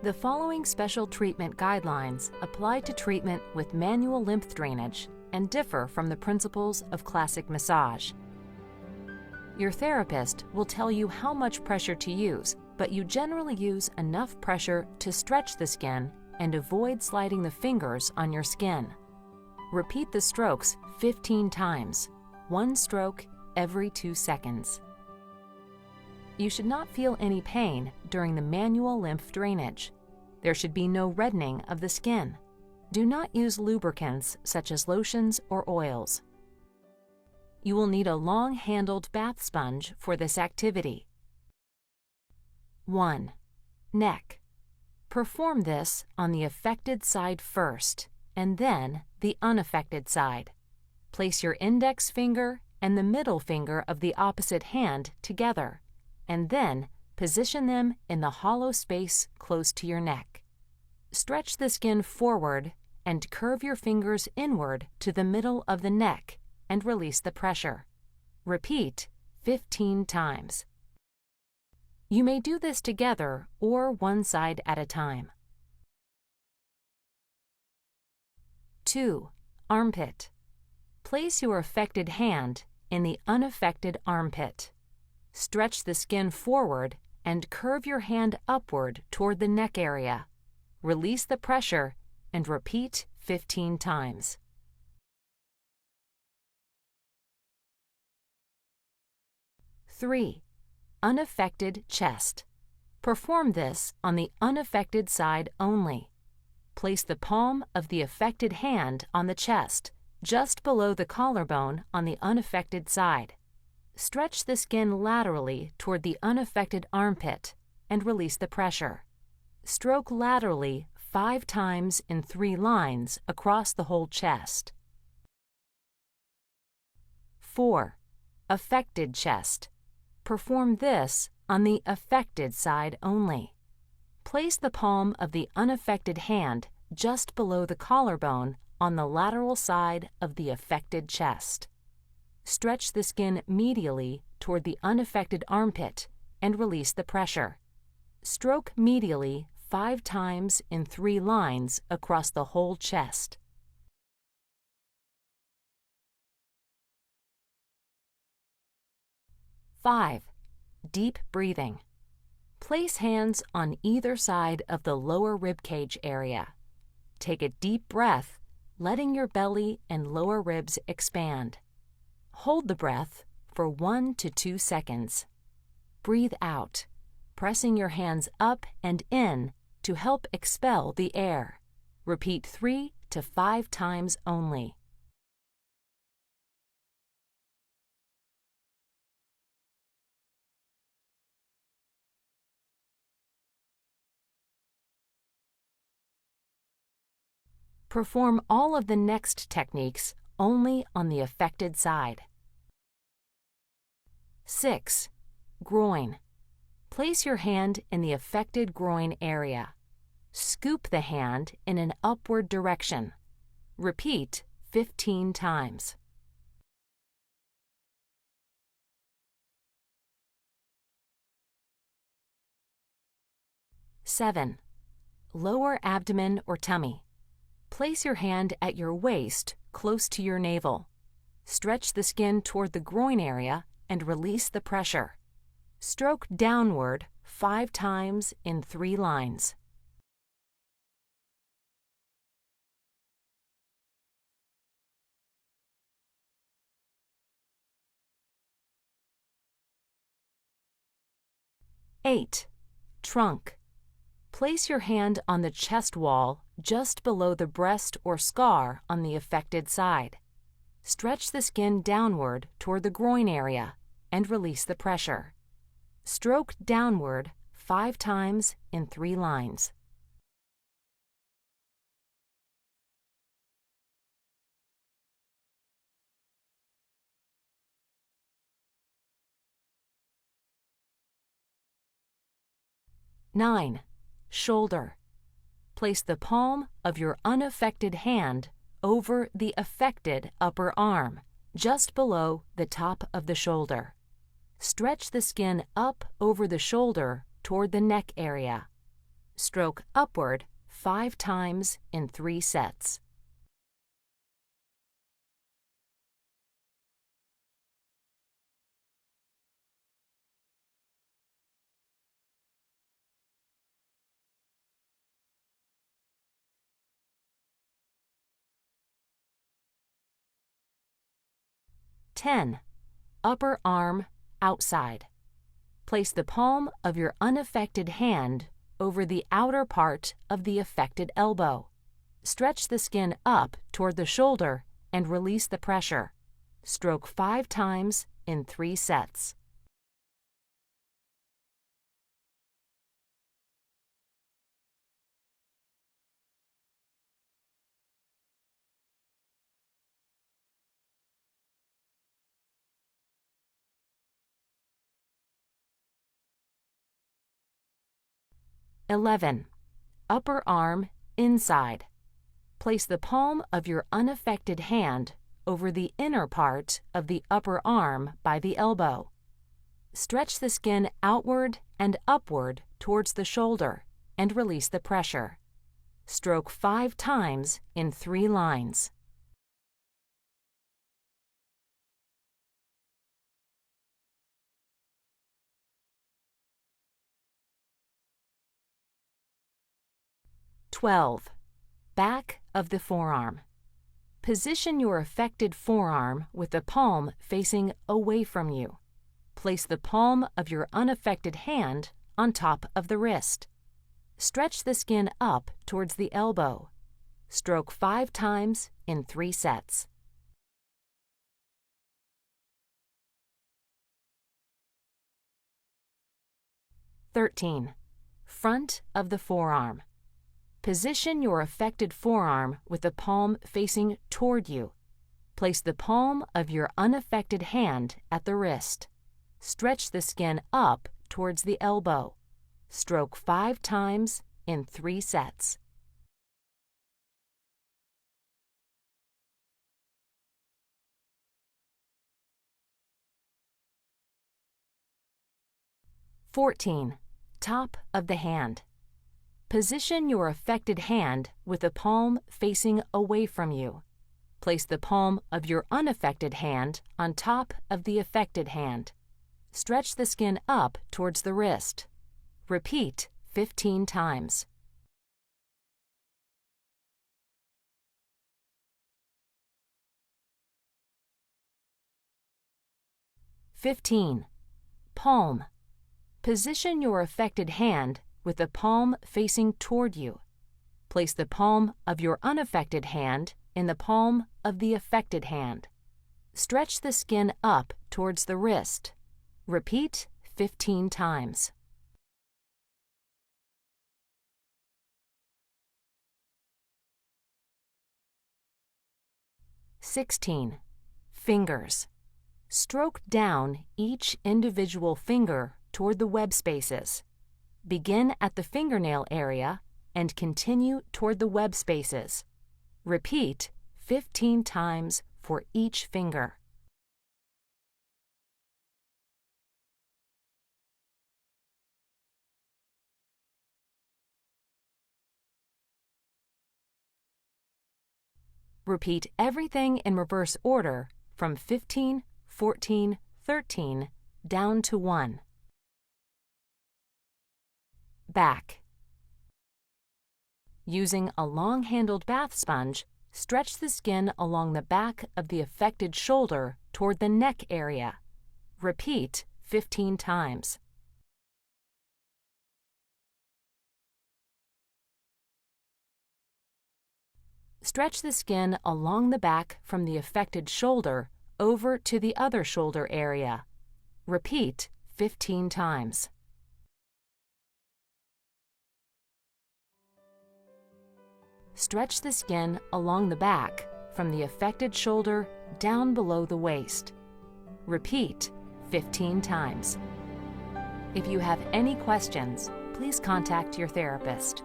The following special treatment guidelines apply to treatment with manual lymph drainage and differ from the principles of classic massage. Your therapist will tell you how much pressure to use, but you generally use enough pressure to stretch the skin and avoid sliding the fingers on your skin. Repeat the strokes 15 times, one stroke every 2 seconds. You should not feel any pain during the manual lymph drainage. There should be no reddening of the skin. Do not use lubricants such as lotions or oils. You will need a long-handled bath sponge for this activity. 1. Neck. Perform this on the affected side first, and then the unaffected side. Place your index finger and the middle finger of the opposite hand together, and then position them in the hollow space close to your neck. Stretch the skin forward and curve your fingers inward to the middle of the neck and release the pressure. Repeat 15 times. You may do this together or one side at a time. 2. Armpit. Place your affected hand in the unaffected armpit. Stretch the skin forward and curve your hand upward toward the neck area. Release the pressure and repeat 15 times. 3. Unaffected chest. Perform this on the unaffected side only. Place the palm of the affected hand on the chest, just below the collarbone on the unaffected side. Stretch the skin laterally toward the unaffected armpit and release the pressure. Stroke laterally 5 times in 3 lines across the whole chest. 4. Affected chest. Perform this on the affected side only. Place the palm of the unaffected hand just below the collarbone on the lateral side of the affected chest. Stretch the skin medially toward the unaffected armpit and release the pressure. Stroke medially 5 times in 3 lines across the whole chest. 5. Deep breathing. Place hands on either side of the lower ribcage area. Take a deep breath, letting your belly and lower ribs expand. Hold the breath for 1 to 2 seconds. Breathe out, pressing your hands up and in to help expel the air. Repeat 3 to 5 times only. Perform all of the next techniques only on the affected side. 6. Groin. Place your hand in the affected groin area. Scoop the hand in an upward direction. Repeat 15 times. 7. Lower abdomen or tummy. Place your hand at your waist close to your navel. Stretch the skin toward the groin area and release the pressure. Stroke downward 5 times in 3 lines. 8. Trunk. Place your hand on the chest wall just below the breast or scar on the affected side. Stretch the skin downward toward the groin area and release the pressure. Stroke downward 5 times in 3 lines. 9. Shoulder. Place the palm of your unaffected hand over the affected upper arm, just below the top of the shoulder. Stretch the skin up over the shoulder toward the neck area. Stroke upward 5 times in 3 sets. (10) Upper arm outside. Place the palm of your unaffected hand over the outer part of the affected elbow. Stretch the skin up toward the shoulder and release the pressure. Stroke 5 times in 3 sets. (11) Upper arm inside. Place the palm of your unaffected hand over the inner part of the upper arm by the elbow. Stretch the skin outward and upward towards the shoulder and release the pressure. Stroke 5 times in 3 lines. (12) Back of the forearm. Position your affected forearm with the palm facing away from you. Place the palm of your unaffected hand on top of the wrist. Stretch the skin up towards the elbow. Stroke 5 times in 3 sets. (13) Front of the forearm. Position your affected forearm with the palm facing toward you. Place the palm of your unaffected hand at the wrist. Stretch the skin up towards the elbow. Stroke 5 times in 3 sets. (14) Top of the hand. Position your affected hand with the palm facing away from you. Place the palm of your unaffected hand on top of the affected hand. Stretch the skin up towards the wrist. Repeat 15 times. (15) Palm. Position your affected hand with the palm facing toward you. Place the palm of your unaffected hand in the palm of the affected hand. Stretch the skin up towards the wrist. Repeat 15 times. (16) Fingers. Stroke down each individual finger toward the web spaces. Begin at the fingernail area and continue toward the web spaces. Repeat 15 times for each finger. Repeat everything in reverse order from 15, 14, 13 down to 1. Back. Using a long-handled bath sponge, stretch the skin along the back of the affected shoulder toward the neck area. Repeat 15 times. Stretch the skin along the back from the affected shoulder over to the other shoulder area. Repeat 15 times. Stretch the skin along the back from the affected shoulder down below the waist. Repeat 15 times. If you have any questions, please contact your therapist.